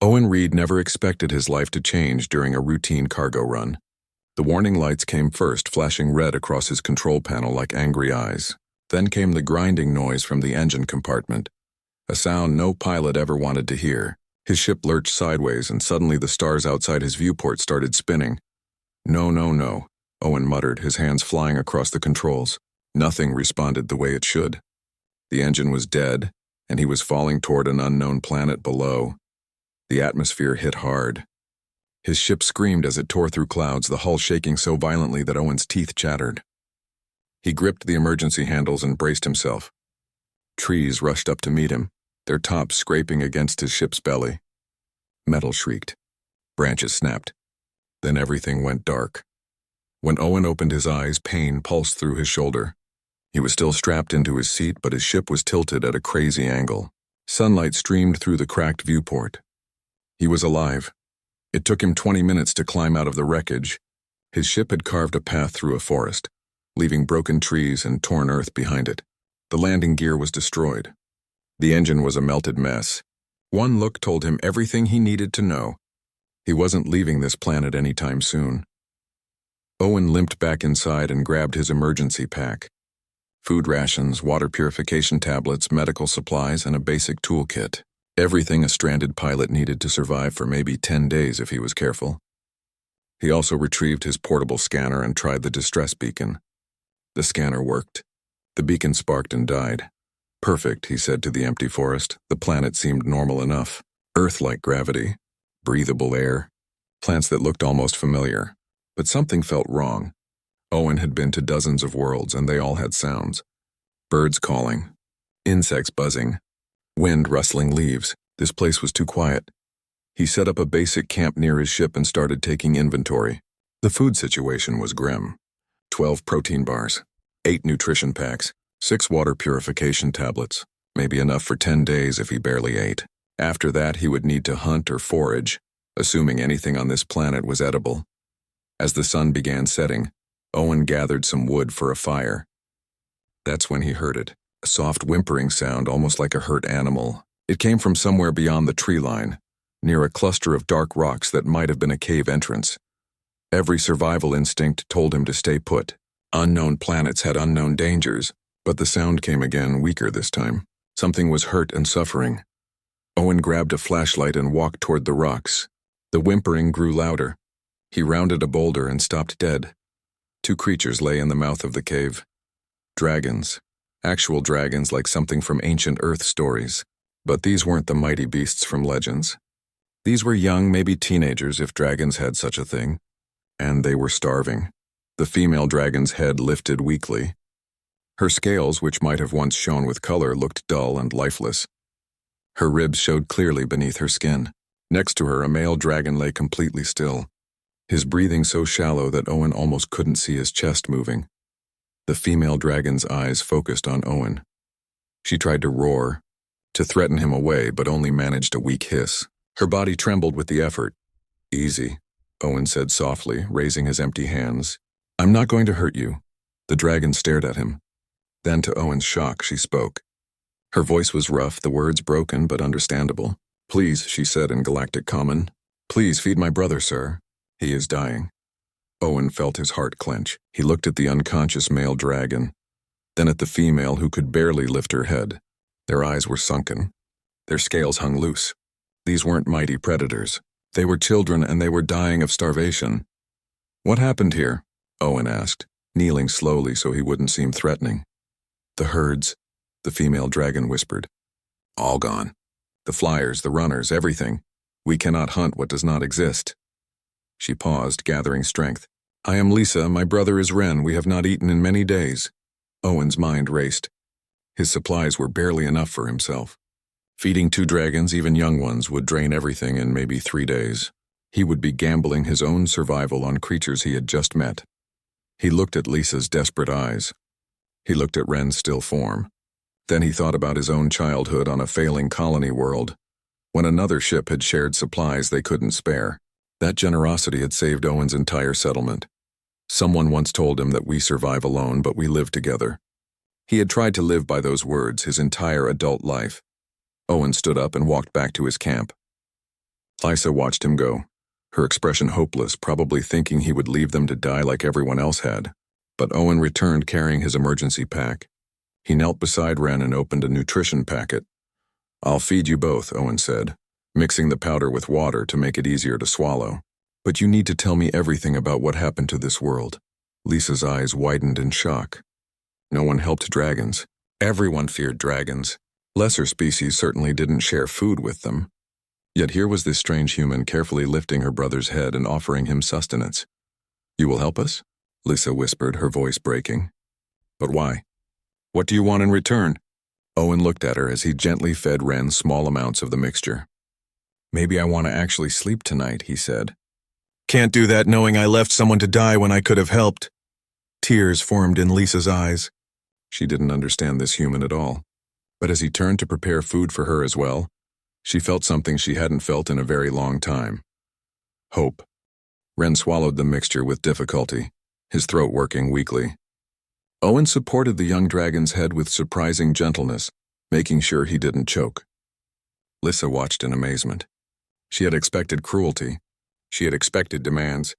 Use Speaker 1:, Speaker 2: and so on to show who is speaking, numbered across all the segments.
Speaker 1: Owen Reed never expected his life to change during a routine cargo run. The warning lights came first, flashing red across his control panel like angry eyes. Then came the grinding noise from the engine compartment, a sound no pilot ever wanted to hear. His ship lurched sideways, and suddenly the stars outside his viewport started spinning. "No, no, no," Owen muttered, his hands flying across the controls. Nothing responded the way it should. The engine was dead, and he was falling toward an unknown planet below. The atmosphere hit hard. His ship screamed as it tore through clouds, the hull shaking so violently that Owen's teeth chattered. He gripped the emergency handles and braced himself. Trees rushed up to meet him, their tops scraping against his ship's belly. Metal shrieked. Branches snapped. Then everything went dark. When Owen opened his eyes, pain pulsed through his shoulder. He was still strapped into his seat, but his ship was tilted at a crazy angle. Sunlight streamed through the cracked viewport. He was alive. It took him 20 minutes to climb out of the wreckage. His ship had carved a path through a forest, leaving broken trees and torn earth behind it. The landing gear was destroyed. The engine was a melted mess. One look told him everything he needed to know. He wasn't leaving this planet anytime soon. Owen limped back inside and grabbed his emergency pack. Food rations, water purification tablets, medical supplies, and a basic toolkit. Everything a stranded pilot needed to survive for maybe 10 days if he was careful. He also retrieved his portable scanner and tried the distress beacon. The scanner worked. The beacon sparked and died. "Perfect," he said to the empty forest. The planet seemed normal enough. Earth-like gravity, breathable air, plants that looked almost familiar. But something felt wrong. Owen had been to dozens of worlds, and they all had sounds. Birds calling, insects buzzing, wind rustling leaves. This place was too quiet. He set up a basic camp near his ship and started taking inventory. The food situation was grim. 12 protein bars, 8 nutrition packs, 6 water purification tablets, maybe enough for 10 days if he barely ate. After that, he would need to hunt or forage, assuming anything on this planet was edible. As the sun began setting, Owen gathered some wood for a fire. That's when he heard it. A soft whimpering sound, almost like a hurt animal. It came from somewhere beyond the tree line, near a cluster of dark rocks that might have been a cave entrance. Every survival instinct told him to stay put. Unknown planets had unknown dangers, but the sound came again, weaker this time. Something was hurt and suffering. Owen grabbed a flashlight and walked toward the rocks. The whimpering grew louder. He rounded a boulder and stopped dead. 2 creatures lay in the mouth of the cave. Dragons. Actual dragons, like something from ancient Earth stories. But these weren't the mighty beasts from legends. These were young, maybe teenagers if dragons had such a thing. And they were starving. The female dragon's head lifted weakly. Her scales, which might have once shone with color, looked dull and lifeless. Her ribs showed clearly beneath her skin. Next to her, a male dragon lay completely still, his breathing so shallow that Owen almost couldn't see his chest moving. The female dragon's eyes focused on Owen. She tried to roar, to threaten him away, but only managed a weak hiss. Her body trembled with the effort. "Easy," Owen said softly, raising his empty hands. "I'm not going to hurt you." The dragon stared at him. Then, to Owen's shock, she spoke. Her voice was rough, the words broken but understandable. "Please," she said in Galactic Common. "Please feed my brother, sir. He is dying." Owen felt his heart clench. He looked at the unconscious male dragon, then at the female who could barely lift her head. Their eyes were sunken. Their scales hung loose. These weren't mighty predators. They were children, and they were dying of starvation. "What happened here?" Owen asked, kneeling slowly so he wouldn't seem threatening. "The herds," the female dragon whispered. "All gone. The flyers, the runners, everything. We cannot hunt what does not exist." She paused, gathering strength. "I am Lisa, my brother is Ren. We have not eaten in many days." Owen's mind raced. His supplies were barely enough for himself. Feeding 2 dragons, even young ones, would drain everything in maybe 3 days. He would be gambling his own survival on creatures he had just met. He looked at Lisa's desperate eyes. He looked at Ren's still form. Then he thought about his own childhood on a failing colony world, when another ship had shared supplies they couldn't spare. That generosity had saved Owen's entire settlement. Someone once told him that we survive alone, but we live together. He had tried to live by those words his entire adult life. Owen stood up and walked back to his camp. Lisa watched him go, her expression hopeless, probably thinking he would leave them to die like everyone else had. But Owen returned carrying his emergency pack. He knelt beside Ren and opened a nutrition packet. "I'll feed you both," Owen said, mixing the powder with water to make it easier to swallow. "But you need to tell me everything about what happened to this world." Lisa's eyes widened in shock. No one helped dragons. Everyone feared dragons. Lesser species certainly didn't share food with them. Yet here was this strange human carefully lifting her brother's head and offering him sustenance. "You will help us?" Lisa whispered, her voice breaking. "But why? What do you want in return?" Owen looked at her as he gently fed Ren small amounts of the mixture. "Maybe I want to actually sleep tonight," he said. "Can't do that knowing I left someone to die when I could have helped." Tears formed in Lisa's eyes. She didn't understand this human at all. But as he turned to prepare food for her as well, she felt something she hadn't felt in a very long time. Hope. Ren swallowed the mixture with difficulty, his throat working weakly. Owen supported the young dragon's head with surprising gentleness, making sure he didn't choke. Lisa watched in amazement. She had expected cruelty. She had expected demands.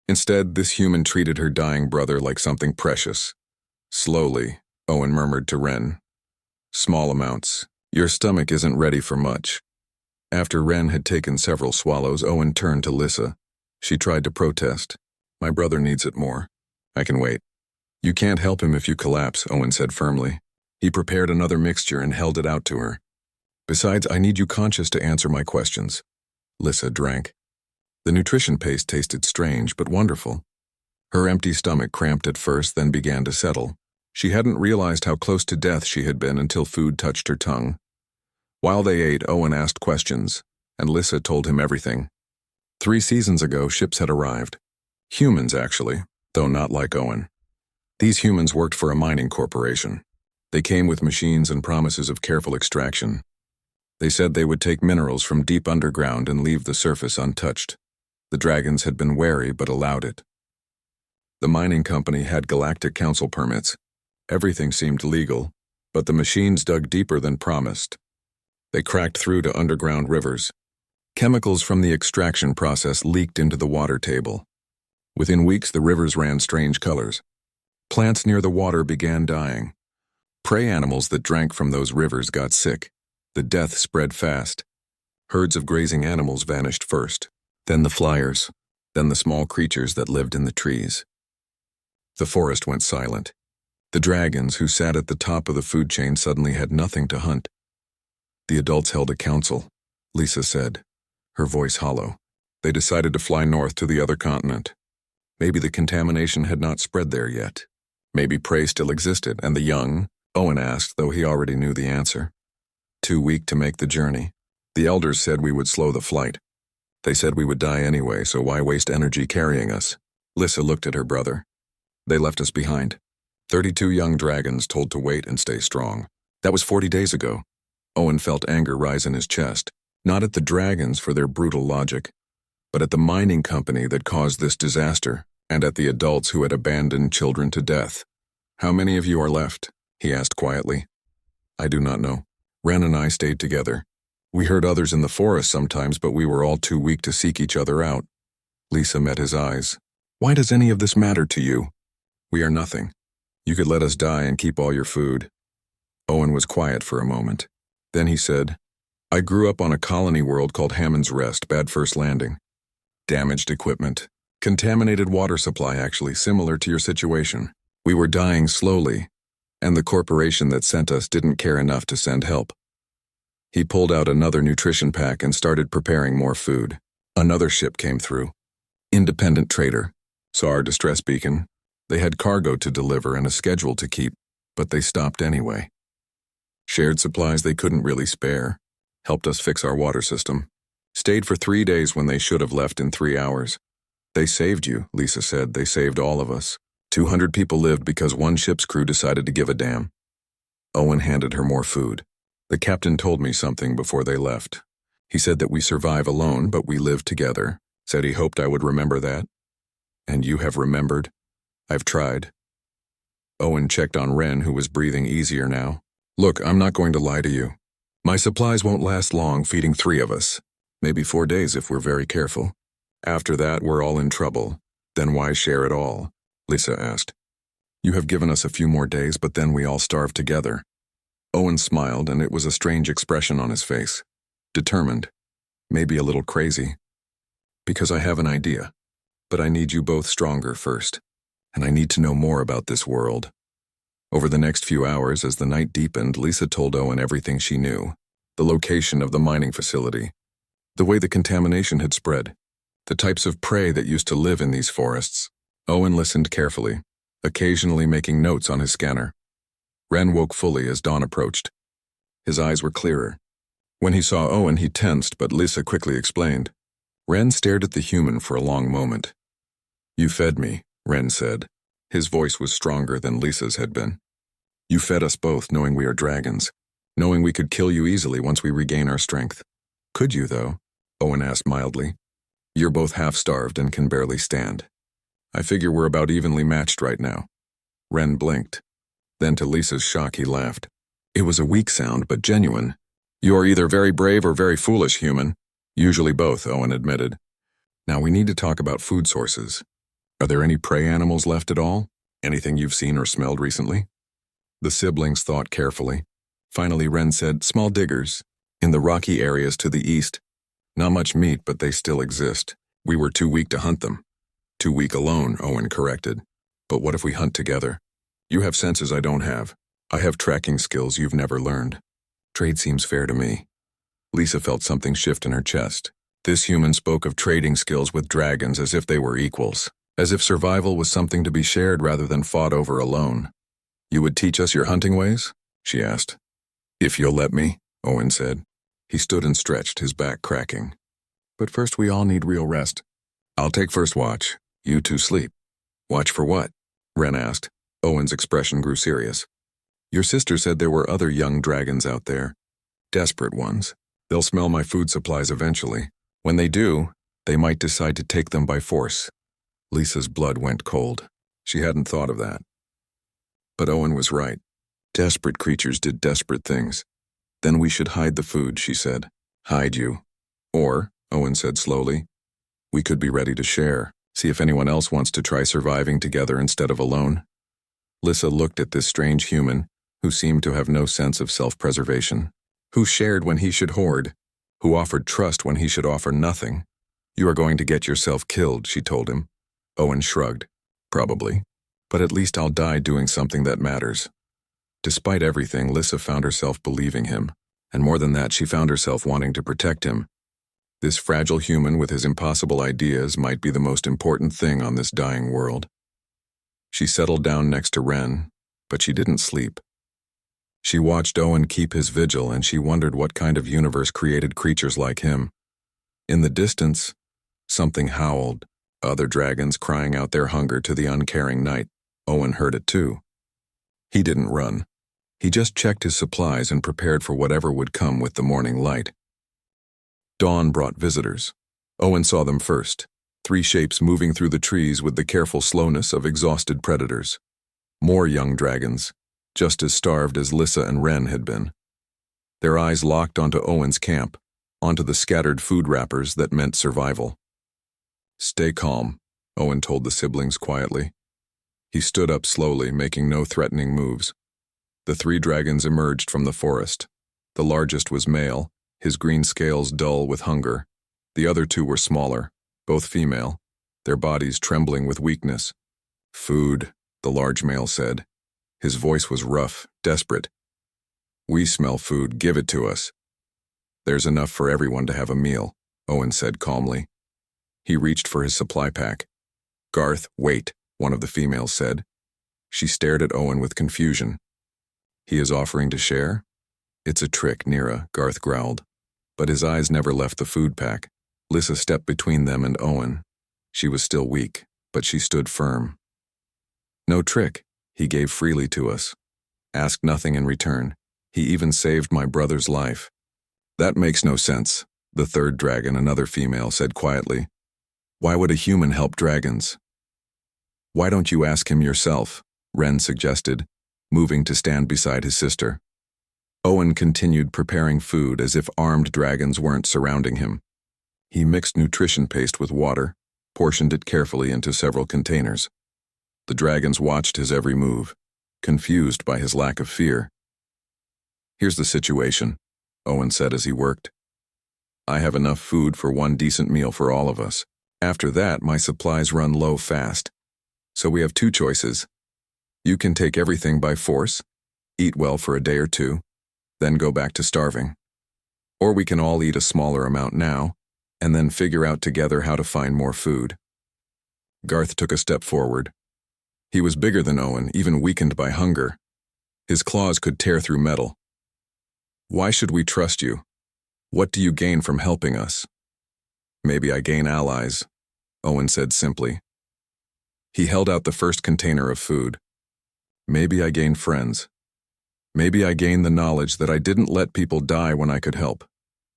Speaker 1: Instead, this human treated her dying brother like something precious. Slowly, Owen murmured to Ren, "Small amounts. Your stomach isn't ready for much." After Ren had taken several swallows, Owen turned to Lisa. She tried to protest. "My brother needs it more. I can wait." "You can't help him if you collapse," Owen said firmly. He prepared another mixture and held it out to her. "Besides, I need you conscious to answer my questions." Lisa drank. The nutrition paste tasted strange but wonderful. Her empty stomach cramped at first, then began to settle. She hadn't realized how close to death she had been until food touched her tongue. While they ate, Owen asked questions, and Lisa told him everything. 3 seasons ago, ships had arrived. Humans, actually, though not like Owen. These humans worked for a mining corporation. They came with machines and promises of careful extraction. They said they would take minerals from deep underground and leave the surface untouched. The dragons had been wary but allowed it. The mining company had Galactic Council permits. Everything seemed legal, but the machines dug deeper than promised. They cracked through to underground rivers. Chemicals from the extraction process leaked into the water table. Within weeks, the rivers ran strange colors. Plants near the water began dying. Prey animals that drank from those rivers got sick. The death spread fast. Herds of grazing animals vanished first, then the flyers, then the small creatures that lived in the trees. The forest went silent. The dragons who sat at the top of the food chain suddenly had nothing to hunt. The adults held a council, Lisa said, her voice hollow. They decided to fly north to the other continent. Maybe the contamination had not spread there yet. Maybe prey still existed, and the young, Owen asked, though he already knew the answer. Too weak to make the journey. The elders said we would slow the flight. They said we would die anyway, so why waste energy carrying us? Lisa looked at her brother. They left us behind. 32 young dragons told to wait and stay strong. That was 40 days ago. Owen felt anger rise in his chest, not at the dragons for their brutal logic, but at the mining company that caused this disaster, and at the adults who had abandoned children to death. "How many of you are left?" he asked quietly. "I do not know. Ren and I stayed together. We heard others in the forest sometimes, but we were all too weak to seek each other out." Lisa met his eyes. "Why does any of this matter to you?" "We are nothing. You could let us die and keep all your food." Owen was quiet for a moment. Then he said, "I grew up on a colony world called Hammond's Rest, bad first landing. Damaged equipment. Contaminated water supply, actually, similar to your situation. We were dying slowly, and the corporation that sent us didn't care enough to send help." He pulled out another nutrition pack and started preparing more food. Another ship came through. Independent trader. Saw our distress beacon. They had cargo to deliver and a schedule to keep, but they stopped anyway. Shared supplies they couldn't really spare. Helped us fix our water system. Stayed for 3 days when they should have left in 3 hours. "They saved you," Lisa said. "They saved all of us. 200 people lived because one ship's crew decided to give a damn." Owen handed her more food. "The captain told me something before they left. He said that we survive alone, but we live together. Said he hoped I would remember that." "And you have remembered?" "I've tried." Owen checked on Ren, who was breathing easier now. "Look, I'm not going to lie to you. My supplies won't last long feeding 3 of us. Maybe 4 days if we're very careful. After that, we're all in trouble. Then why share it all? Lisa asked. You have given us a few more days, but then we all starve together. Owen smiled, and it was a strange expression on his face. Determined. Maybe a little crazy. Because I have an idea. But I need you both stronger first. And I need to know more about this world. Over the next few hours, as the night deepened, Lisa told Owen everything she knew. The location of the mining facility. The way the contamination had spread. The types of prey that used to live in these forests. Owen listened carefully, occasionally making notes on his scanner. Ren woke fully as dawn approached. His eyes were clearer. When he saw Owen, he tensed, but Lisa quickly explained. Ren stared at the human for a long moment. You fed me, Ren said. His voice was stronger than Lisa's had been. You fed us both, knowing we are dragons, knowing we could kill you easily once we regain our strength. Could you, though? Owen asked mildly. You're both half-starved and can barely stand. I figure we're about evenly matched right now. Ren blinked. Then to Lisa's shock, he laughed. It was a weak sound, but genuine. You are either very brave or very foolish, human. Usually both, Owen admitted. Now we need to talk about food sources. Are there any prey animals left at all? Anything you've seen or smelled recently? The siblings thought carefully. Finally, Ren said, small diggers. In the rocky areas to the east. Not much meat, but they still exist. We were too weak to hunt them. Too weak alone, Owen corrected. But what if we hunt together? You have senses I don't have. I have tracking skills you've never learned. Trade seems fair to me. Lisa felt something shift in her chest. This human spoke of trading skills with dragons as if they were equals, as if survival was something to be shared rather than fought over alone. You would teach us your hunting ways? She asked. If you'll let me, Owen said. He stood and stretched, his back cracking. But first we all need real rest. I'll take first watch. You two sleep. Watch for what? Ren asked. Owen's expression grew serious. Your sister said there were other young dragons out there. Desperate ones. They'll smell my food supplies eventually. When they do, they might decide to take them by force. Lisa's blood went cold. She hadn't thought of that. But Owen was right. Desperate creatures did desperate things. Then we should hide the food, she said. Hide you. Or, Owen said slowly, we could be ready to share. See if anyone else wants to try surviving together instead of alone. Lisa looked at this strange human, who seemed to have no sense of self-preservation, who shared when he should hoard, who offered trust when he should offer nothing. You are going to get yourself killed, she told him. Owen shrugged. Probably. But at least I'll die doing something that matters. Despite everything, Lisa found herself believing him, and more than that, she found herself wanting to protect him. This fragile human with his impossible ideas might be the most important thing on this dying world. She settled down next to Ren, but she didn't sleep. She watched Owen keep his vigil, and she wondered what kind of universe created creatures like him. In the distance, something howled, other dragons crying out their hunger to the uncaring night. Owen heard it too. He didn't run. He just checked his supplies and prepared for whatever would come with the morning light. Dawn brought visitors. Owen saw them first, 3 shapes moving through the trees with the careful slowness of exhausted predators. More young dragons, just as starved as Lisa and Ren had been. Their eyes locked onto Owen's camp, onto the scattered food wrappers that meant survival. Stay calm, Owen told the siblings quietly. He stood up slowly, making no threatening moves. The 3 dragons emerged from the forest. The largest was male, his green scales dull with hunger. The other 2 were smaller, both female, their bodies trembling with weakness. Food, the large male said. His voice was rough, desperate. We smell food, give it to us. There's enough for everyone to have a meal, Owen said calmly. He reached for his supply pack. Garth, wait, one of the females said. She stared at Owen with confusion. He is offering to share? It's a trick, Nira, Garth growled. But his eyes never left the food pack. Lisa stepped between them and Owen. She was still weak, but she stood firm. No trick. He gave freely to us. Asked nothing in return. He even saved my brother's life. That makes no sense, the 3rd dragon, another female, said quietly. Why would a human help dragons? Why don't you ask him yourself? Ren suggested, moving to stand beside his sister. Owen continued preparing food as if armed dragons weren't surrounding him. He mixed nutrition paste with water, portioned it carefully into several containers. The dragons watched his every move, confused by his lack of fear. "Here's the situation," Owen said as he worked. "I have enough food for one decent meal for all of us. After that, my supplies run low fast. So we have two choices. You can take everything by force, eat well for a day or two, then go back to starving. Or we can all eat a smaller amount now, and then figure out together how to find more food." Garth took a step forward. He was bigger than Owen, even weakened by hunger. His claws could tear through metal. "Why should we trust you? What do you gain from helping us?" "Maybe I gain allies," Owen said simply. He held out the first container of food. "Maybe I gain friends. Maybe I gain the knowledge that I didn't let people die when I could help.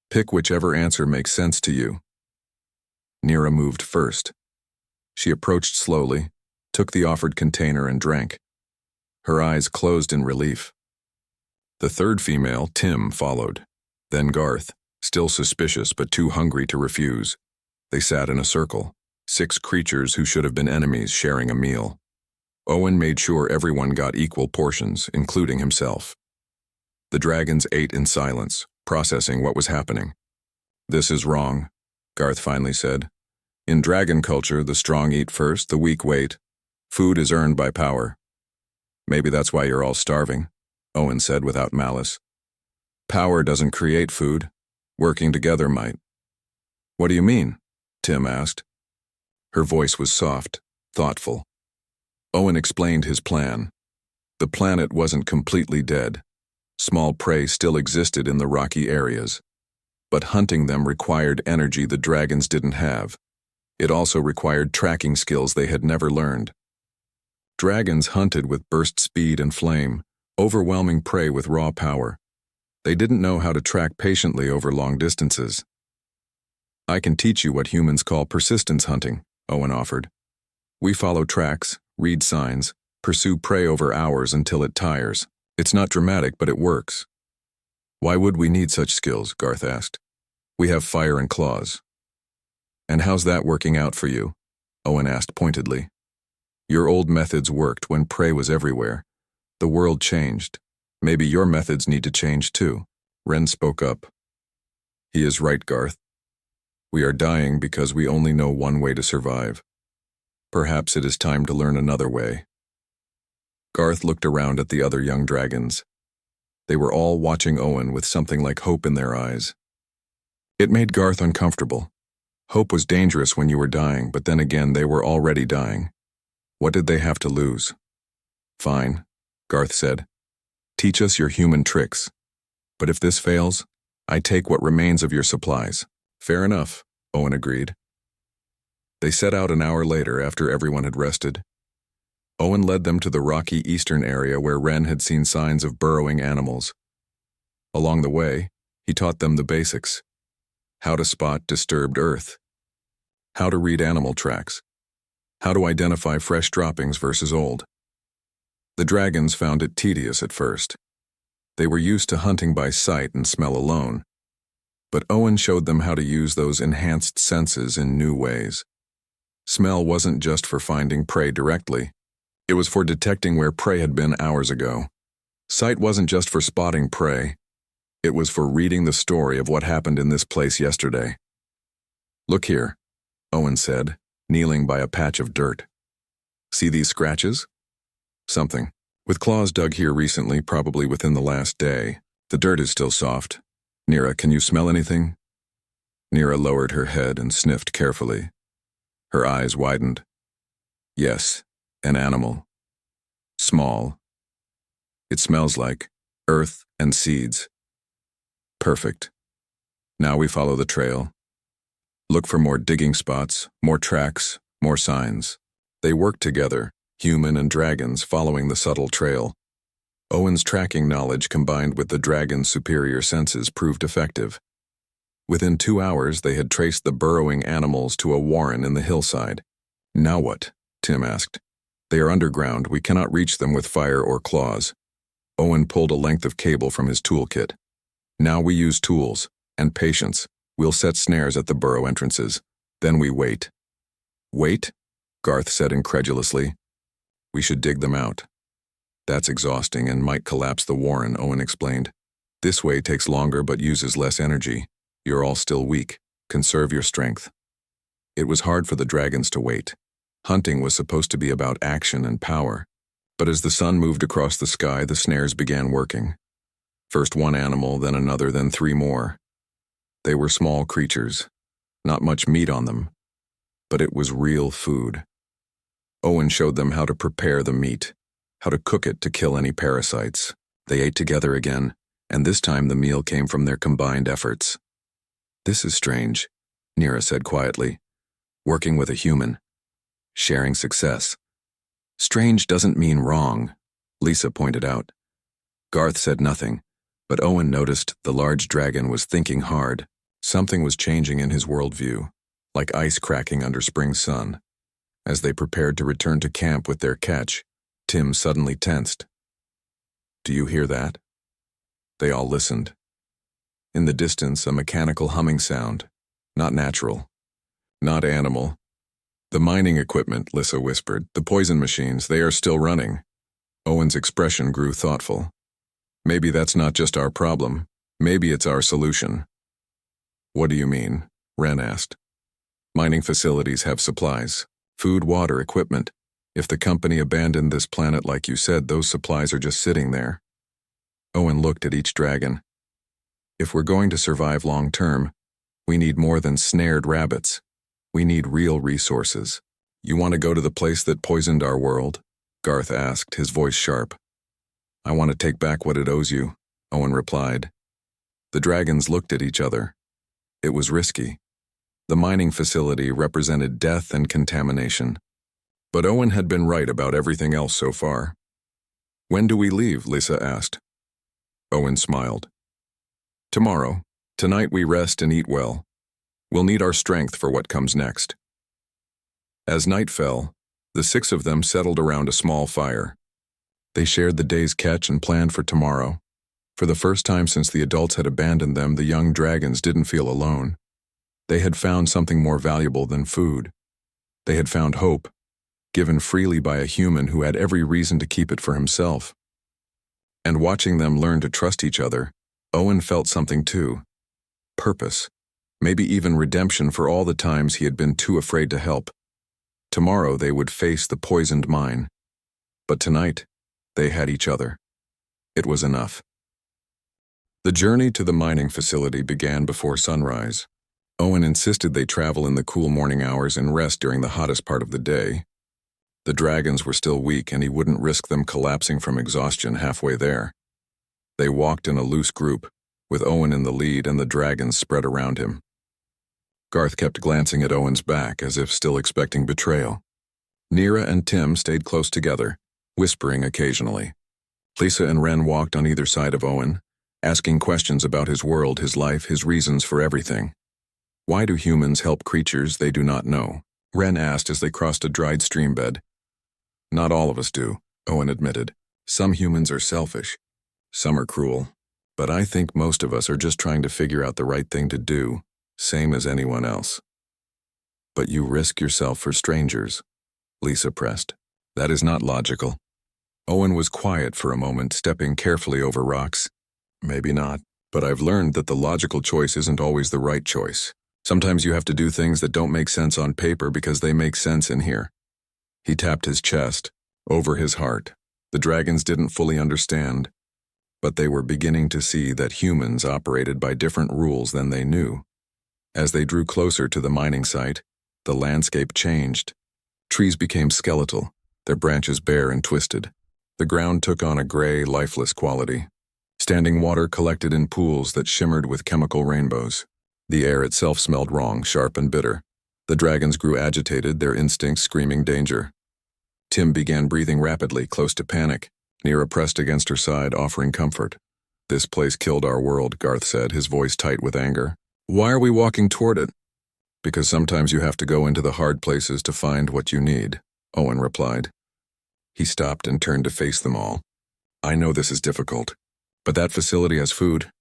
Speaker 1: Pick whichever answer makes sense to you." Nira moved first. She approached slowly, took the offered container and drank. Her eyes closed in relief. The third female, Tim, followed. Then Garth, still suspicious but too hungry to refuse. They sat in a circle, 6 creatures who should have been enemies sharing a meal. Owen made sure everyone got equal portions, including himself. The dragons ate in silence, processing what was happening. "This is wrong," Garth finally said. "In dragon culture, the strong eat first, the weak wait. Food is earned by power." "Maybe that's why you're all starving," Owen said without malice. "Power doesn't create food. Working together might." "What do you mean?" Tim asked. Her voice was soft, thoughtful. Owen explained his plan. The planet wasn't completely dead. Small prey still existed in the rocky areas. But hunting them required energy the dragons didn't have. It also required tracking skills they had never learned. Dragons hunted with burst speed and flame, overwhelming prey with raw power. They didn't know how to track patiently over long distances. "I can teach you what humans call persistence hunting," Owen offered. "We follow tracks, read signs, pursue prey over hours until it tires. It's not dramatic, but it works." "Why would we need such skills?" Garth asked. "We have fire and claws." "And how's that working out for you?" Owen asked pointedly. "Your old methods worked when prey was everywhere. The world changed. Maybe your methods need to change too." Ren spoke up. "He is right, Garth. We are dying because we only know one way to survive. Perhaps it is time to learn another way." Garth looked around at the other young dragons. They were all watching Owen with something like hope in their eyes. It made Garth uncomfortable. Hope was dangerous when you were dying, but then again they were already dying. What did they have to lose? "Fine," Garth said. "Teach us your human tricks. But if this fails, I take what remains of your supplies." "Fair enough," Owen agreed. They set out an hour later after everyone had rested. Owen led them to the rocky eastern area where Ren had seen signs of burrowing animals. Along the way, he taught them the basics: how to spot disturbed earth, how to read animal tracks, how to identify fresh droppings versus old. The dragons found it tedious at first. They were used to hunting by sight and smell alone. But Owen showed them how to use those enhanced senses in new ways. Smell wasn't just for finding prey directly. It was for detecting where prey had been hours ago. Sight wasn't just for spotting prey. It was for reading the story of what happened in this place yesterday. "Look here," Owen said, kneeling by a patch of dirt. "See these scratches? Something. With claws dug here recently, probably within the last day. The dirt is still soft. Nira, can you smell anything?" Nira lowered her head and sniffed carefully. Her eyes widened. "Yes, an animal. Small. It smells like earth and seeds." "Perfect. Now we follow the trail. Look for more digging spots, more tracks, more signs." They worked together, human and dragons, following the subtle trail. Owen's tracking knowledge combined with the dragon's superior senses proved effective. Within 2 hours, they had traced the burrowing animals to a warren in the hillside. "Now what?" Tim asked. "They are underground. We cannot reach them with fire or claws." Owen pulled a length of cable from his toolkit. "Now we use tools and patience. We'll set snares at the burrow entrances. Then we wait. Wait? Garth said incredulously. We should dig them out. That's exhausting and might collapse the warren, Owen explained. This way takes longer but uses less energy. You're all still weak. Conserve your strength. It was hard for the dragons to wait. Hunting was supposed to be about action and power. But as the sun moved across the sky, the snares began working. First one animal, then another, then three more. They were small creatures. Not much meat on them. But it was real food. Owen showed them how to prepare the meat, how to cook it to kill any parasites. They ate together again, and this time the meal came from their combined efforts. This is strange, Nira said quietly. Working with a human. Sharing success. Strange doesn't mean wrong, Lisa pointed out. Garth said nothing, but Owen noticed the large dragon was thinking hard. Something was changing in his worldview, like ice cracking under spring sun. As they prepared to return to camp with their catch, Tim suddenly tensed. Do you hear that? They all listened. In the distance, a mechanical humming sound. Not natural. Not animal. The mining equipment, Lissa whispered. The poison machines, they are still running. Owen's expression grew thoughtful. Maybe that's not just our problem. Maybe it's our solution. What do you mean? Ren asked. Mining facilities have supplies. Food, water, equipment. If the company abandoned this planet like you said, those supplies are just sitting there. Owen looked at each dragon. If we're going to survive long term, we need more than snared rabbits. We need real resources. You want to go to the place that poisoned our world? Garth asked, his voice sharp. I want to take back what it owes you, Owen replied. The dragons looked at each other. It was risky. The mining facility represented death and contamination. But Owen had been right about everything else so far. When do we leave? Lisa asked. Owen smiled. Tomorrow. Tonight we rest and eat well. We'll need our strength for what comes next. As night fell, the six of them settled around a small fire. They shared the day's catch and planned for tomorrow. For the first time since the adults had abandoned them, the young dragons didn't feel alone. They had found something more valuable than food. They had found hope, given freely by a human who had every reason to keep it for himself. And watching them learn to trust each other, Owen felt something too. Purpose, maybe even redemption for all the times he had been too afraid to help. Tomorrow they would face the poisoned mine. But tonight, they had each other. It was enough. The journey to the mining facility began before sunrise. Owen insisted they travel in the cool morning hours and rest during the hottest part of the day. The dragons were still weak and he wouldn't risk them collapsing from exhaustion halfway there. They walked in a loose group, with Owen in the lead and the dragons spread around him. Garth kept glancing at Owen's back as if still expecting betrayal. Nira and Tim stayed close together, whispering occasionally. Lisa and Ren walked on either side of Owen, asking questions about his world, his life, his reasons for everything. Why do humans help creatures they do not know? Ren asked as they crossed a dried stream bed. Not all of us do, Owen admitted. Some humans are selfish. Some are cruel. But I think most of us are just trying to figure out the right thing to do, same as anyone else. But you risk yourself for strangers, Lisa pressed. That is not logical. Owen was quiet for a moment, stepping carefully over rocks. Maybe not, but I've learned that the logical choice isn't always the right choice. Sometimes you have to do things that don't make sense on paper because they make sense in here. He tapped his chest, over his heart. The dragons didn't fully understand, but they were beginning to see that humans operated by different rules than they knew. As they drew closer to the mining site, the landscape changed. Trees became skeletal, their branches bare and twisted. The ground took on a gray, lifeless quality. Standing water collected in pools that shimmered with chemical rainbows. The air itself smelled wrong, sharp and bitter. The dragons grew agitated, their instincts screaming danger. Tim began breathing rapidly, close to panic. Nira pressed against her side, offering comfort. This place killed our world, Garth said, his voice tight with anger. Why are we walking toward it? Because sometimes you have to go into the hard places to find what you need, Owen replied. He stopped and turned to face them all. I know this is difficult, but that facility has food,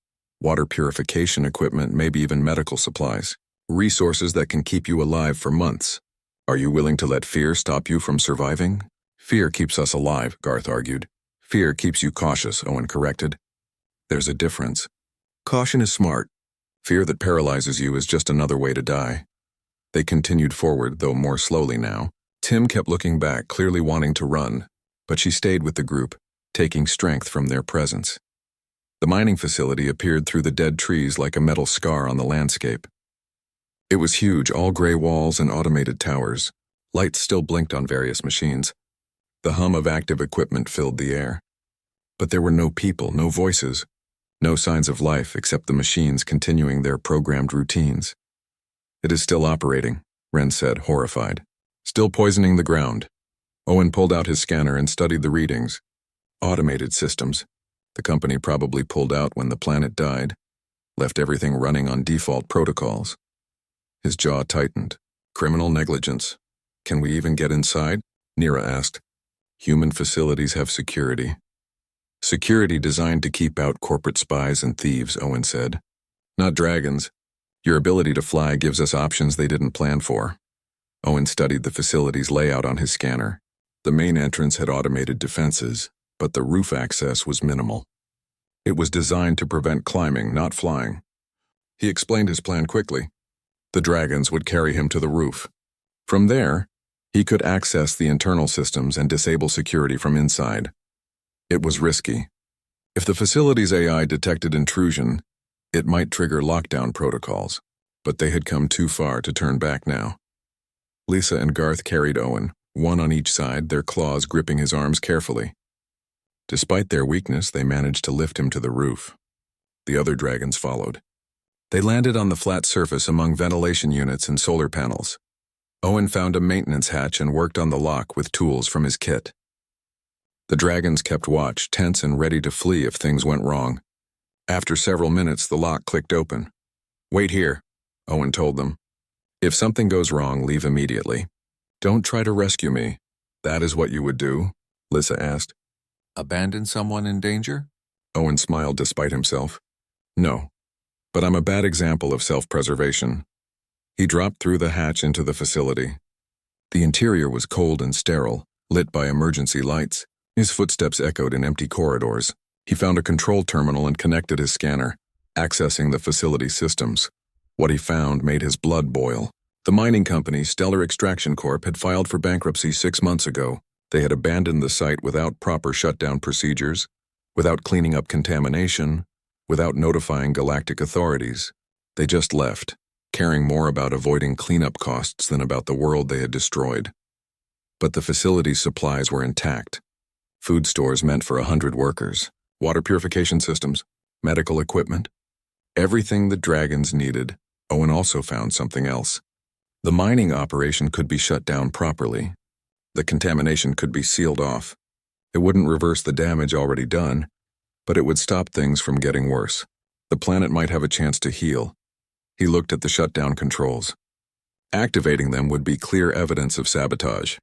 Speaker 1: water purification equipment, maybe even medical supplies. Resources that can keep you alive for months. Are you willing to let fear stop you from surviving? Fear keeps us alive, Garth argued. Fear keeps you cautious, Owen corrected. There's a difference. Caution is smart. Fear that paralyzes you is just another way to die. They continued forward, though more slowly now. Tim kept looking back, clearly wanting to run, but she stayed with the group, taking strength from their presence. The mining facility appeared through the dead trees like a metal scar on the landscape. It was huge, all gray walls and automated towers. Lights still blinked on various machines. The hum of active equipment filled the air. But there were no people, no voices, no signs of life except the machines continuing their programmed routines. It is still operating, Wren said, horrified. Still poisoning the ground. Owen pulled out his scanner and studied the readings. Automated systems. The company probably pulled out when the planet died, left everything running on default protocols. His jaw tightened. Criminal negligence. Can we even get inside? Nira asked. Human facilities have security. Security designed to keep out corporate spies and thieves, Owen said. Not dragons. Your ability to fly gives us options they didn't plan for. Owen studied the facility's layout on his scanner. The main entrance had automated defenses, but the roof access was minimal. It was designed to prevent climbing, not flying. He explained his plan quickly. The dragons would carry him to the roof. From there, he could access the internal systems and disable security from inside. It was risky. If the facility's AI detected intrusion, it might trigger lockdown protocols, but they had come too far to turn back now. Lisa and Garth carried Owen, one on each side, their claws gripping his arms carefully. Despite their weakness, they managed to lift him to the roof. The other dragons followed. They landed on the flat surface among ventilation units and solar panels. Owen found a maintenance hatch and worked on the lock with tools from his kit. The dragons kept watch, tense and ready to flee if things went wrong. After several minutes, the lock clicked open. Wait here, Owen told them. If something goes wrong, leave immediately. Don't try to rescue me. That is what you would do? Lisa asked. Abandon someone in danger? Owen smiled despite himself. No, but I'm a bad example of self-preservation. He dropped through the hatch into the facility. The interior was cold and sterile, lit by emergency lights. His footsteps echoed in empty corridors. He found a control terminal and connected his scanner, accessing the facility systems. What he found made his blood boil. The mining company, Stellar Extraction Corp., had filed for bankruptcy 6 months ago. They had abandoned the site without proper shutdown procedures, without cleaning up contamination, without notifying galactic authorities. They just left, caring more about avoiding cleanup costs than about the world they had destroyed. But the facility's supplies were intact. Food stores meant for 100 workers, water purification systems, medical equipment. Everything the dragons needed. Owen also found something else. The mining operation could be shut down properly. The contamination could be sealed off. It wouldn't reverse the damage already done, but it would stop things from getting worse. The planet might have a chance to heal. He looked at the shutdown controls. Activating them would be clear evidence of sabotage.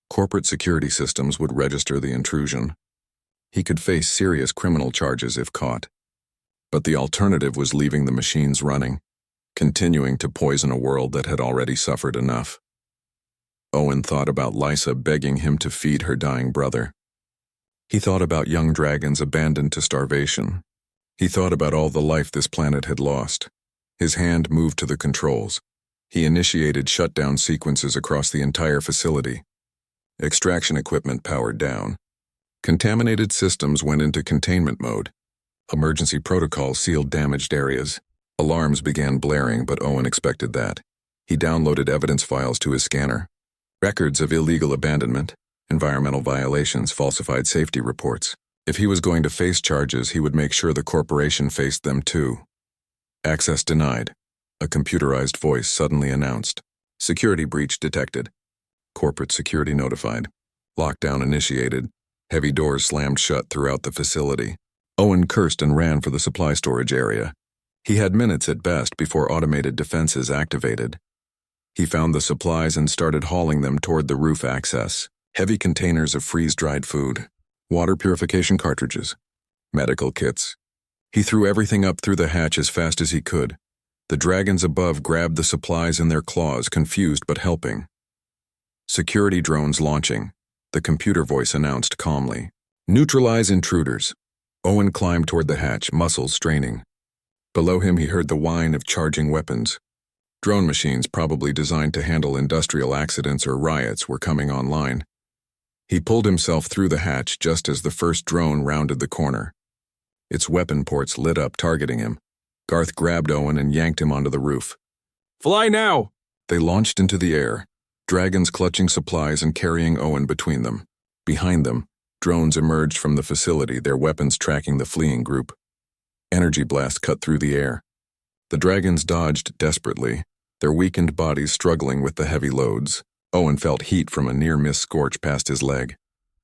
Speaker 1: Corporate security systems would register the intrusion. He could face serious criminal charges if caught. But the alternative was leaving the machines running, continuing to poison a world that had already suffered enough. Owen thought about Lysa begging him to feed her dying brother. He thought about young dragons abandoned to starvation. He thought about all the life this planet had lost. His hand moved to the controls. He initiated shutdown sequences across the entire facility. Extraction equipment powered down. Contaminated systems went into containment mode. Emergency protocols sealed damaged areas. Alarms began blaring, but Owen expected that. He downloaded evidence files to his scanner. Records of illegal abandonment, environmental violations, falsified safety reports. If he was going to face charges, he would make sure the corporation faced them too. Access denied. A computerized voice suddenly announced. Security breach detected. Corporate security notified. Lockdown initiated. Heavy doors slammed shut throughout the facility. Owen cursed and ran for the supply storage area. He had minutes at best before automated defenses activated. He found the supplies and started hauling them toward the roof access. Heavy containers of freeze-dried food, water purification cartridges, medical kits. He threw everything up through the hatch as fast as he could. The dragons above grabbed the supplies in their claws, confused but helping. Security drones launching, the computer voice announced calmly. Neutralize intruders. Owen climbed toward the hatch, muscles straining. Below him he heard the whine of charging weapons. Drone machines probably designed to handle industrial accidents or riots were coming online. He pulled himself through the hatch just as the first drone rounded the corner. Its weapon ports lit up, targeting him. Garth grabbed Owen and yanked him onto the roof. Fly now! They launched into the air, dragons clutching supplies and carrying Owen between them. Behind them, drones emerged from the facility, their weapons tracking the fleeing group. Energy blast cut through the air. The dragons dodged desperately, their weakened bodies struggling with the heavy loads. Owen felt heat from a near-miss scorch past his leg.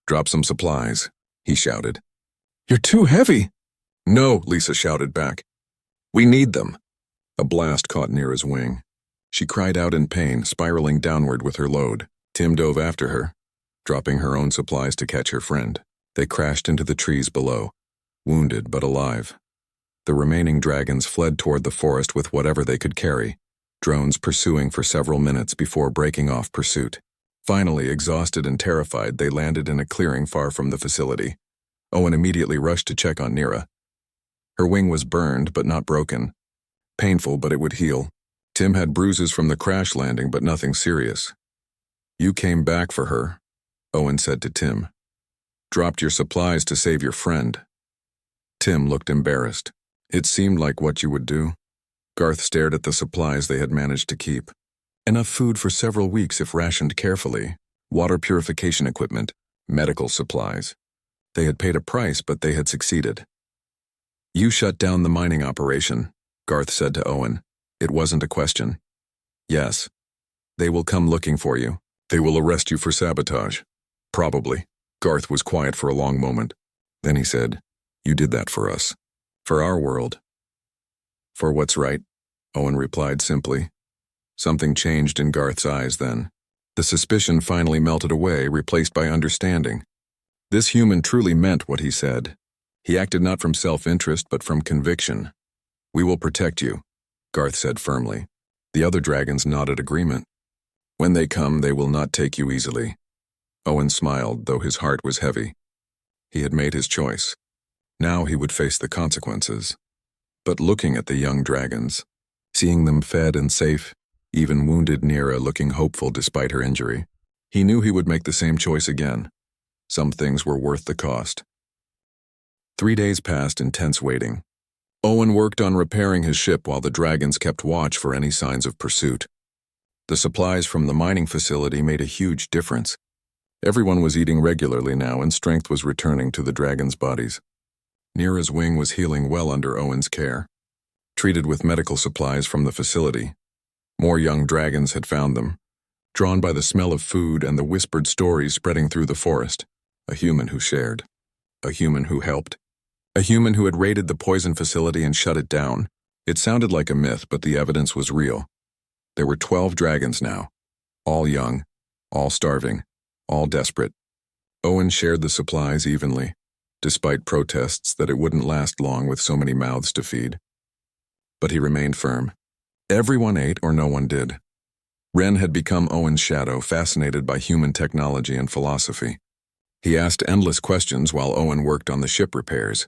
Speaker 1: Drop some supplies, he shouted. You're too heavy! No, Lisa shouted back. We need them. A blast caught Nira's wing. She cried out in pain, spiraling downward with her load. Tim dove after her, dropping her own supplies to catch her friend. They crashed into the trees below, wounded but alive. The remaining dragons fled toward the forest with whatever they could carry, drones pursuing for several minutes before breaking off pursuit. Finally, exhausted and terrified, they landed in a clearing far from the facility. Owen immediately rushed to check on Nira. Her wing was burned but not broken. Painful, but it would heal. Tim had bruises from the crash landing, but nothing serious. You came back for her, Owen said to Tim. Dropped your supplies to save your friend. Tim looked embarrassed. It seemed like what you would do. Garth stared at the supplies they had managed to keep. Enough food for several weeks if rationed carefully. Water purification equipment, medical supplies. They had paid a price, but they had succeeded. You shut down the mining operation, Garth said to Owen. It wasn't a question. Yes. They will come looking for you. They will arrest you for sabotage. Probably. Garth was quiet for a long moment. Then he said, You did that for us. For our world. For what's right, Owen replied simply. Something changed in Garth's eyes then. The suspicion finally melted away, replaced by understanding. This human truly meant what he said. He acted not from self-interest, but from conviction. We will protect you, Garth said firmly. The other dragons nodded agreement. When they come, they will not take you easily. Owen smiled, though his heart was heavy. He had made his choice. Now he would face the consequences. But looking at the young dragons, seeing them fed and safe, even wounded Nira looking hopeful despite her injury, he knew he would make the same choice again. Some things were worth the cost. 3 days passed in tense waiting. Owen worked on repairing his ship while the dragons kept watch for any signs of pursuit. The supplies from the mining facility made a huge difference. Everyone was eating regularly now, and strength was returning to the dragons' bodies. Nira's wing was healing well under Owen's care. Treated with medical supplies from the facility. More young dragons had found them, drawn by the smell of food and the whispered stories spreading through the forest. A human who shared. A human who helped. A human who had raided the poison facility and shut it down. It sounded like a myth, but the evidence was real. There were 12 dragons now. All young, all starving, all desperate. Owen shared the supplies evenly, despite protests that it wouldn't last long with so many mouths to feed. But he remained firm. Everyone ate or no one did. Ren had become Owen's shadow, fascinated by human technology and philosophy. He asked endless questions while Owen worked on the ship repairs.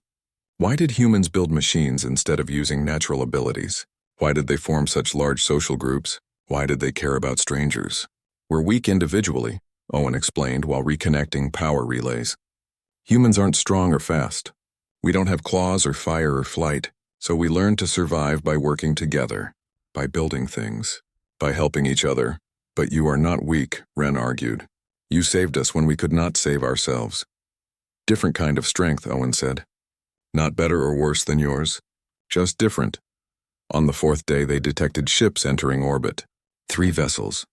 Speaker 1: Why did humans build machines instead of using natural abilities? Why did they form such large social groups? Why did they care about strangers? We're weak individually, Owen explained while reconnecting power relays. Humans aren't strong or fast. We don't have claws or fire or flight, so we learn to survive by working together, by building things, by helping each other. But you are not weak, Ren argued. You saved us when we could not save ourselves. Different kind of strength, Owen said. Not better or worse than yours, just different. On the 4th day, they detected ships entering orbit. 3 vessels.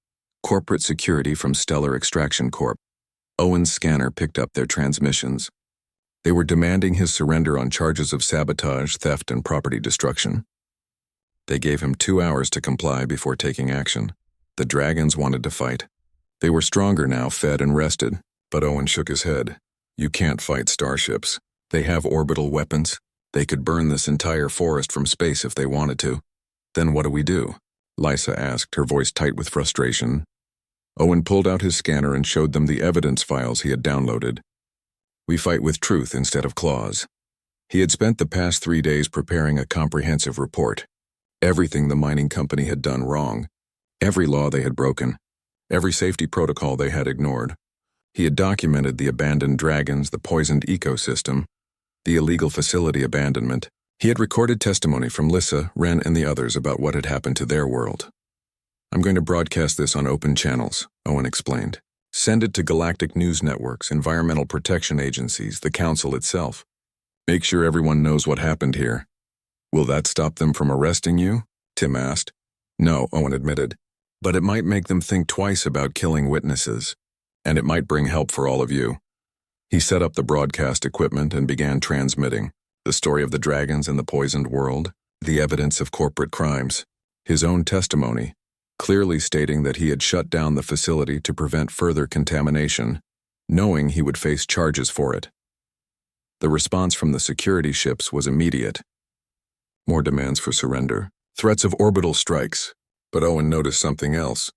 Speaker 1: Corporate security from Stellar Extraction Corp. Owen's scanner picked up their transmissions. They were demanding his surrender on charges of sabotage, theft, and property destruction. They gave him 2 hours to comply before taking action. The dragons wanted to fight. They were stronger now, fed and rested, but Owen shook his head. You can't fight starships. They have orbital weapons. They could burn this entire forest from space if they wanted to. Then what do we do? Lysa asked, her voice tight with frustration. Owen pulled out his scanner and showed them the evidence files he had downloaded. We fight with truth instead of claws. He had spent the past 3 days preparing a comprehensive report. Everything the mining company had done wrong. Every law they had broken. Every safety protocol they had ignored. He had documented the abandoned dragons, the poisoned ecosystem, the illegal facility abandonment. He had recorded testimony from Lysa, Ren, and the others about what had happened to their world. I'm going to broadcast this on open channels, Owen explained. Send it to galactic news networks, environmental protection agencies, the council itself. Make sure everyone knows what happened here. Will that stop them from arresting you? Tim asked. No, Owen admitted. But it might make them think twice about killing witnesses. And it might bring help for all of you. He set up the broadcast equipment and began transmitting. The story of the dragons and the poisoned world, the evidence of corporate crimes, his own testimony, clearly stating that he had shut down the facility to prevent further contamination, knowing he would face charges for it. The response from the security ships was immediate. More demands for surrender, threats of orbital strikes, but Owen noticed something else.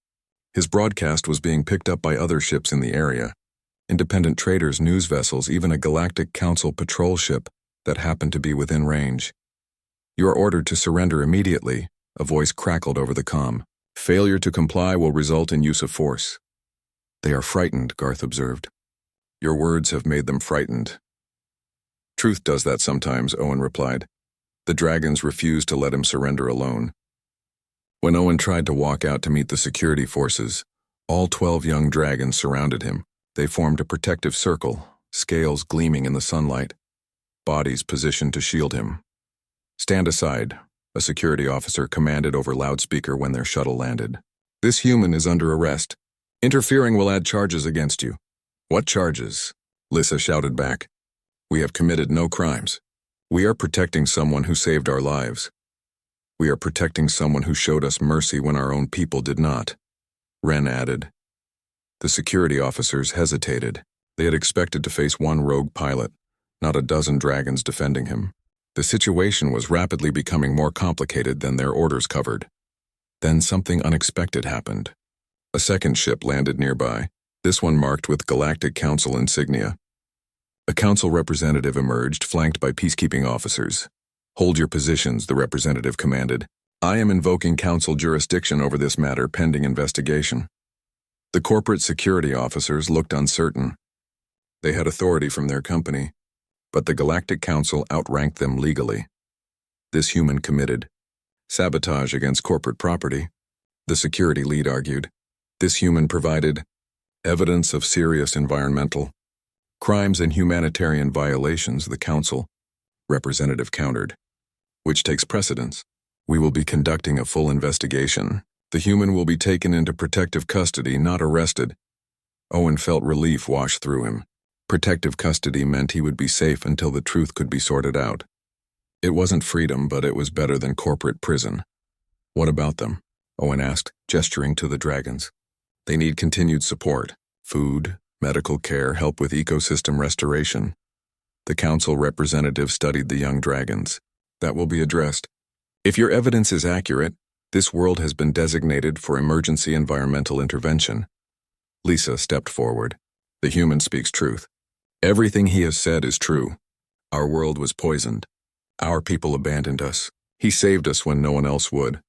Speaker 1: His broadcast was being picked up by other ships in the area, independent traders, news vessels, even a Galactic Council patrol ship that happened to be within range. You are ordered to surrender immediately, a voice crackled over the comm. Failure to comply will result in use of force. They are frightened, Garth observed. Your words have made them frightened. Truth does that sometimes, Owen replied. The dragons refused to let him surrender alone. When Owen tried to walk out to meet the security forces, all 12 young dragons surrounded him. They formed a protective circle, scales gleaming in the sunlight, bodies positioned to shield him. Stand aside, a security officer commanded over loudspeaker when their shuttle landed. This human is under arrest. Interfering will add charges against you. What charges? Lysa shouted back. We have committed no crimes. We are protecting someone who saved our lives. We are protecting someone who showed us mercy when our own people did not, Ren added. The security officers hesitated. They had expected to face one rogue pilot, not a dozen dragons defending him. The situation was rapidly becoming more complicated than their orders covered. Then something unexpected happened. A second ship landed nearby, this one marked with Galactic Council insignia. A council representative emerged, flanked by peacekeeping officers. Hold your positions, the representative commanded. I am invoking council jurisdiction over this matter pending investigation. The corporate security officers looked uncertain. They had authority from their company, but the Galactic Council outranked them legally. This human committed sabotage against corporate property, the security lead argued. This human provided evidence of serious environmental crimes and humanitarian violations, the council representative countered. Which takes precedence? We will be conducting a full investigation. The human will be taken into protective custody, not arrested. Owen felt relief wash through him. Protective custody meant he would be safe until the truth could be sorted out. It wasn't freedom, but it was better than corporate prison. What about them? Owen asked, gesturing to the dragons. They need continued support. Food, medical care, help with ecosystem restoration. The council representative studied the young dragons. That will be addressed. If your evidence is accurate, this world has been designated for emergency environmental intervention. Lysa stepped forward. The human speaks truth. Everything he has said is true. Our world was poisoned. Our people abandoned us. He saved us when no one else would.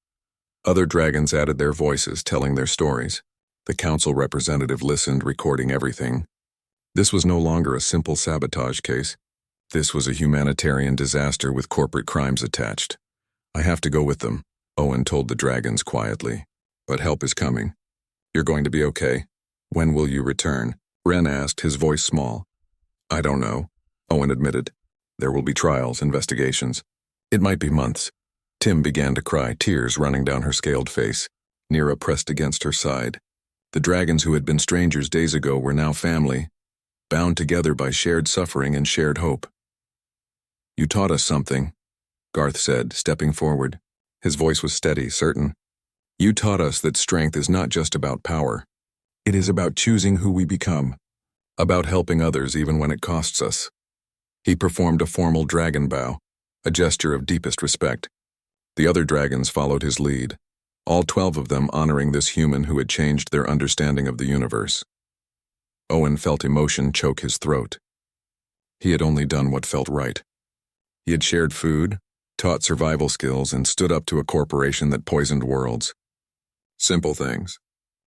Speaker 1: Other dragons added their voices, telling their stories. The council representative listened, recording everything. This was no longer a simple sabotage case. This was a humanitarian disaster with corporate crimes attached. I have to go with them, Owen told the dragons quietly. But help is coming. You're going to be okay. When will you return? Ren asked, his voice small. I don't know, Owen admitted. There will be trials, investigations. It might be months. Tim began to cry, tears running down her scaled face. Nira pressed against her side. The dragons who had been strangers days ago were now family, bound together by shared suffering and shared hope. You taught us something, Garth said, stepping forward. His voice was steady, certain. You taught us that strength is not just about power. It is about choosing who we become, about helping others even when it costs us. He performed a formal dragon bow. a gesture of deepest respect. The other dragons followed his lead, all 12 of them honoring this human who had changed their understanding of the universe. Owen felt emotion choke his throat. He had only done what felt right. He had shared food, taught survival skills, and stood up to a corporation that poisoned worlds. Simple things.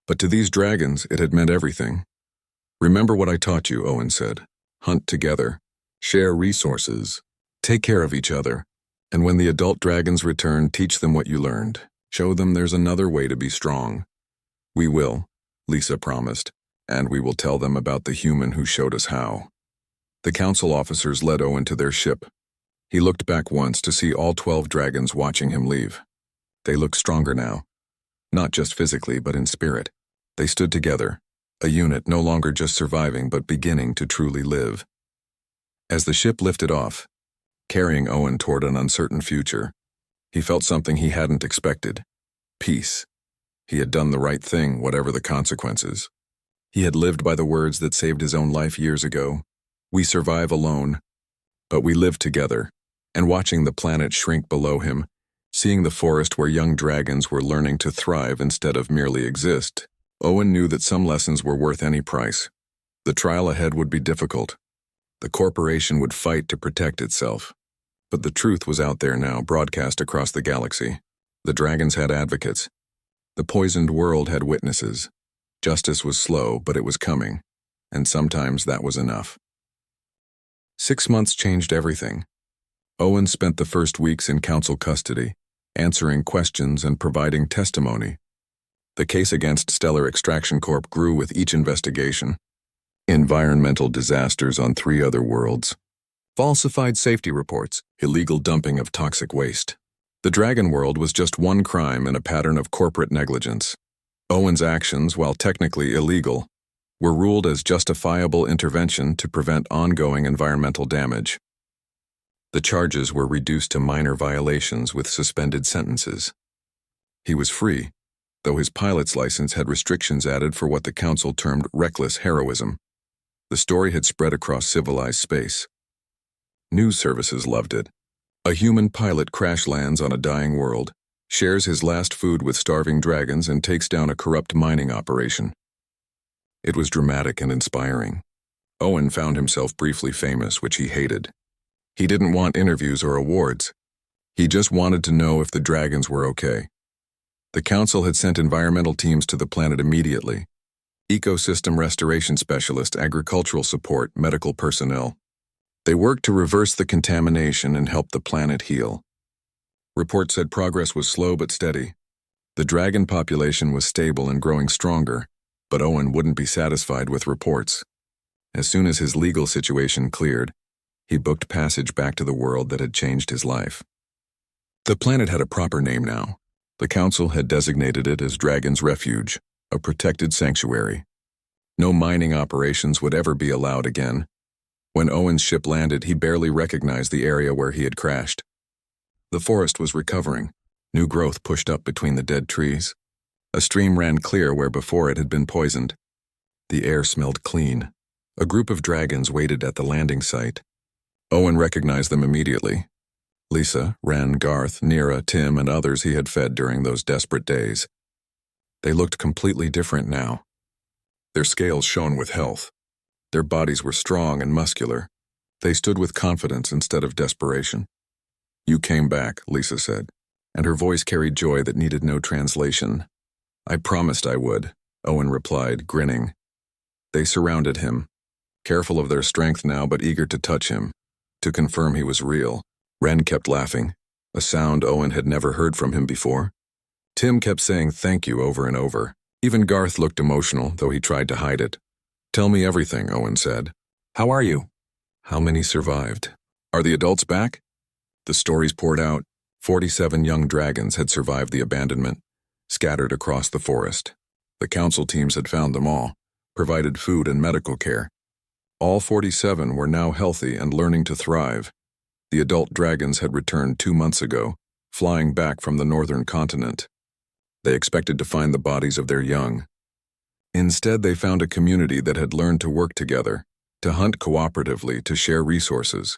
Speaker 1: But to these dragons, it had meant everything. "Remember what I taught you," Owen said. "Hunt together. Share resources. Take care of each other. And when the adult dragons return, teach them what you learned. Show them there's another way to be strong." "We will," Lisa promised, "and we will tell them about the human who showed us how." The council officers led Owen to their ship. He looked back once to see all 12 dragons watching him leave. They looked stronger now. Not just physically, but in spirit. They stood together, a unit no longer just surviving but beginning to truly live. As the ship lifted off, carrying Owen toward an uncertain future, he felt something he hadn't expected. Peace. He had done the right thing, whatever the consequences. He had lived by the words that saved his own life years ago. "We survive alone, but we live together." And watching the planet shrink below him, seeing the forest where young dragons were learning to thrive instead of merely exist, Owen knew that some lessons were worth any price. The trial ahead would be difficult. The corporation would fight to protect itself. But the truth was out there now, broadcast across the galaxy. The dragons had advocates. The poisoned world had witnesses. Justice was slow, but it was coming. And sometimes that was enough. 6 months changed everything. Owen spent the first weeks in council custody, answering questions and providing testimony. The case against Stellar Extraction Corp grew with each investigation. Environmental disasters on 3 other worlds. Falsified safety reports, illegal dumping of toxic waste. The Dragon World was just one crime in a pattern of corporate negligence. Owen's actions, while technically illegal, were ruled as justifiable intervention to prevent ongoing environmental damage. The charges were reduced to minor violations with suspended sentences. He was free, though his pilot's license had restrictions added for what the council termed reckless heroism. The story had spread across civilized space. News services loved it. A human pilot crash lands on a dying world, shares his last food with starving dragons, and takes down a corrupt mining operation. It was dramatic and inspiring. Owen found himself briefly famous, which he hated. He didn't want interviews or awards. He just wanted to know if the dragons were okay. The council had sent environmental teams to the planet immediately. Ecosystem restoration specialists, agricultural support, medical personnel. They worked to reverse the contamination and help the planet heal. Reports said progress was slow but steady. The dragon population was stable and growing stronger, but Owen wouldn't be satisfied with reports. As soon as his legal situation cleared, he booked passage back to the world that had changed his life. The planet had a proper name now. The council had designated it as Dragon's Refuge, a protected sanctuary. No mining operations would ever be allowed again. When Owen's ship landed, he barely recognized the area where he had crashed. The forest was recovering. New growth pushed up between the dead trees. A stream ran clear where before it had been poisoned. The air smelled clean. A group of dragons waited at the landing site. Owen recognized them immediately. Lisa, Ren, Garth, Nira, Tim, and others he had fed during those desperate days. They looked completely different now. Their scales shone with health. Their bodies were strong and muscular. They stood with confidence instead of desperation. "You came back," Lisa said, and her voice carried joy that needed no translation. "I promised I would," Owen replied, grinning. They surrounded him, careful of their strength now but eager to touch him, to confirm he was real. Ren kept laughing, a sound Owen had never heard from him before. Tim kept saying thank you over and over. Even Garth looked emotional, though he tried to hide it. "Tell me everything," Owen said. "How are you? How many survived? Are the adults back?" The stories poured out. 47 young dragons had survived the abandonment, scattered across the forest. The council teams had found them all, provided food and medical care. All 47 were now healthy and learning to thrive. The adult dragons had returned 2 months ago, flying back from the northern continent. They expected to find the bodies of their young. Instead, they found a community that had learned to work together, to hunt cooperatively, to share resources.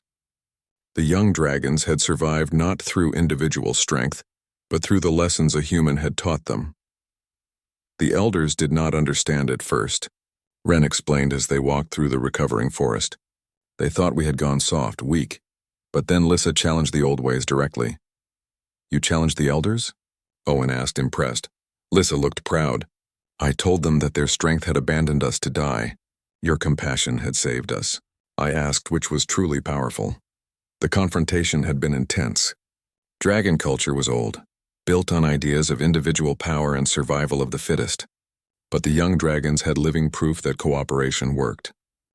Speaker 1: The young dragons had survived not through individual strength, but through the lessons a human had taught them. The elders did not understand at first. Ren explained as they walked through the recovering forest. They thought we had gone soft, weak, but then Lissa challenged the old ways directly. You challenged the elders? Owen asked, impressed. Lissa looked proud. I told them that their strength had abandoned us to die. Your compassion had saved us. I asked which was truly powerful. The confrontation had been intense. Dragon culture was old, built on ideas of individual power and survival of the fittest. But the young dragons had living proof that cooperation worked.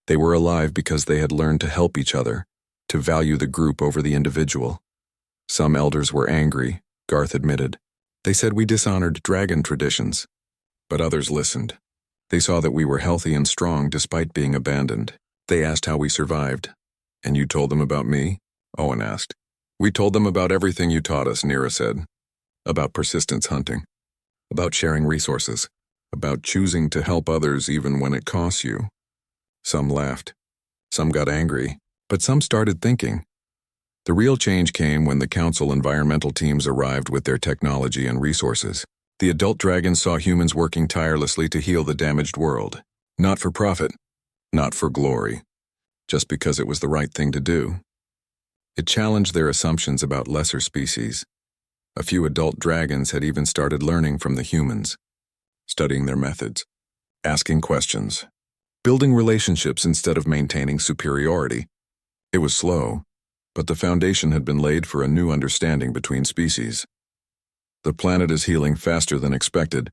Speaker 1: They were alive because they had learned to help each other, to value the group over the individual. Some elders were angry, Garth admitted. They said we dishonored dragon traditions. But others listened. They saw that we were healthy and strong despite being abandoned. They asked how we survived. And you told them about me? Owen asked. We told them about everything you taught us, Nira said. About persistence hunting. About sharing resources. About choosing to help others even when it costs you. Some laughed. Some got angry. But some started thinking. The real change came when the council environmental teams arrived with their technology and resources. The adult dragons saw humans working tirelessly to heal the damaged world. Not for profit. Not for glory. Just because it was the right thing to do. It challenged their assumptions about lesser species. A few adult dragons had even started learning from the humans, studying their methods, asking questions, building relationships instead of maintaining superiority. It was slow, but the foundation had been laid for a new understanding between species. The planet is healing faster than expected,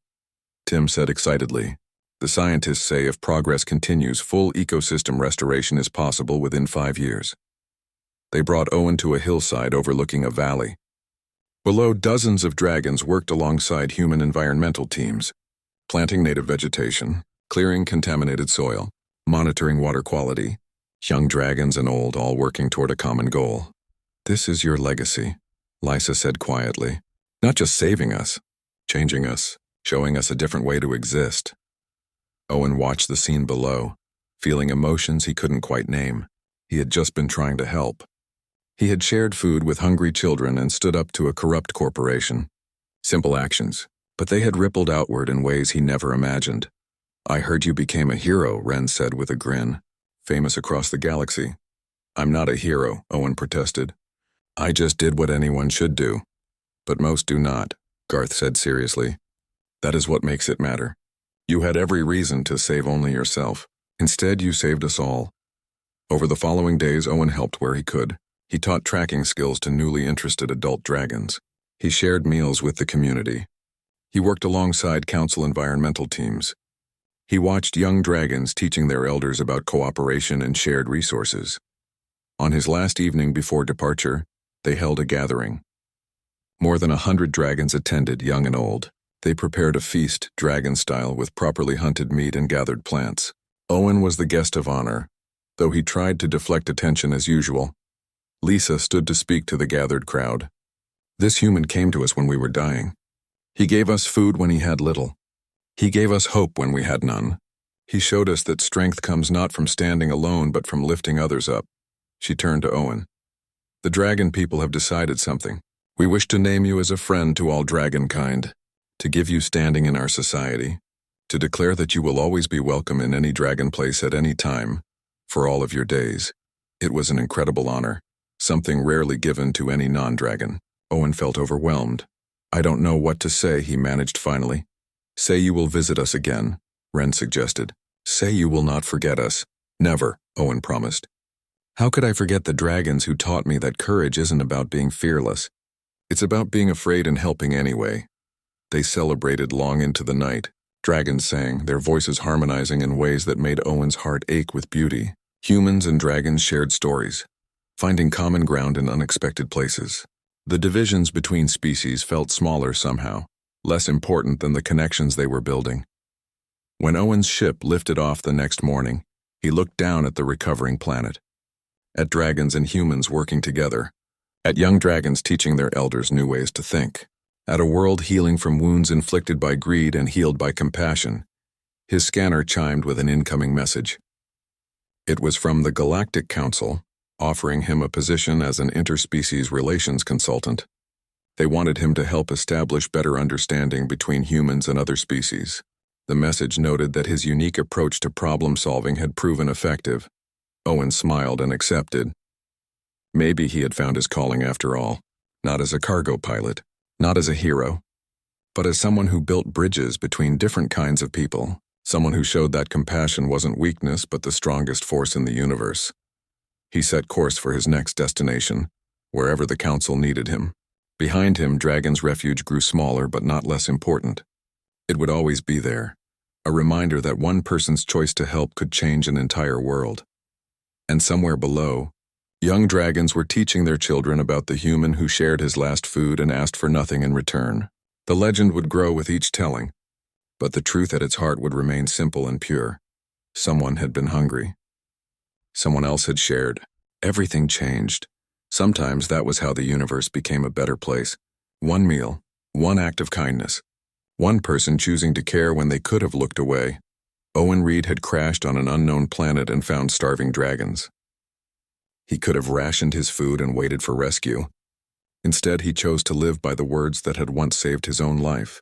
Speaker 1: Tim said excitedly. The scientists say if progress continues, full ecosystem restoration is possible within 5 years. They brought Owen to a hillside overlooking a valley. Below, dozens of dragons worked alongside human environmental teams, planting native vegetation, clearing contaminated soil, monitoring water quality. Young dragons and old, all working toward a common goal. This is your legacy, Lysa said quietly. Not just saving us, changing us, showing us a different way to exist. Owen watched the scene below, feeling emotions he couldn't quite name. He had just been trying to help. He had shared food with hungry children and stood up to a corrupt corporation. Simple actions, but they had rippled outward in ways he never imagined. I heard you became a hero, Ren said with a grin. Famous across the galaxy. I'm not a hero, Owen protested. I just did what anyone should do. But most do not, Garth said seriously. That is what makes it matter. You had every reason to save only yourself. Instead, you saved us all. Over the following days, Owen helped where he could. He taught tracking skills to newly interested adult dragons. He shared meals with the community. He worked alongside council environmental teams. He watched young dragons teaching their elders about cooperation and shared resources. On his last evening before departure, they held a gathering. More than 100 dragons attended, young and old. They prepared a feast, dragon-style, with properly hunted meat and gathered plants. Owen was the guest of honor, though he tried to deflect attention as usual. Lisa stood to speak to the gathered crowd. This human came to us when we were dying. He gave us food when he had little. He gave us hope when we had none. He showed us that strength comes not from standing alone but from lifting others up. She turned to Owen. The dragon people have decided something. We wish to name you as a friend to all dragonkind, to give you standing in our society, to declare that you will always be welcome in any dragon place at any time, for all of your days. It was an incredible honor, something rarely given to any non-dragon. Owen felt overwhelmed. I don't know what to say, he managed finally. Say you will visit us again, Ren suggested. Say you will not forget us. Never, Owen promised. How could I forget the dragons who taught me that courage isn't about being fearless? It's about being afraid and helping anyway. They celebrated long into the night. Dragons sang, their voices harmonizing in ways that made Owen's heart ache with beauty. Humans and dragons shared stories, finding common ground in unexpected places. The divisions between species felt smaller somehow, less important than the connections they were building. When Owen's ship lifted off the next morning, he looked down at the recovering planet, at dragons and humans working together, at young dragons teaching their elders new ways to think, at a world healing from wounds inflicted by greed and healed by compassion. His scanner chimed with an incoming message. It was from the Galactic Council, offering him a position as an interspecies relations consultant. They wanted him to help establish better understanding between humans and other species. The message noted that his unique approach to problem-solving had proven effective. Owen smiled and accepted. Maybe he had found his calling after all, not as a cargo pilot, not as a hero, but as someone who built bridges between different kinds of people, someone who showed that compassion wasn't weakness but the strongest force in the universe. He set course for his next destination, wherever the council needed him. Behind him, Dragon's Refuge grew smaller but not less important. It would always be there, a reminder that one person's choice to help could change an entire world. And somewhere below, young dragons were teaching their children about the human who shared his last food and asked for nothing in return. The legend would grow with each telling, but the truth at its heart would remain simple and pure. Someone had been hungry. Someone else had shared. Everything changed. Sometimes that was how the universe became a better place. One meal, one act of kindness, one person choosing to care when they could have looked away. Owen Reed had crashed on an unknown planet and found starving dragons. He could have rationed his food and waited for rescue. Instead, he chose to live by the words that had once saved his own life.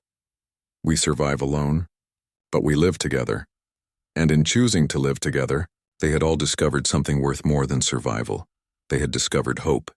Speaker 1: We survive alone, but we live together. And in choosing to live together, they had all discovered something worth more than survival. They had discovered hope.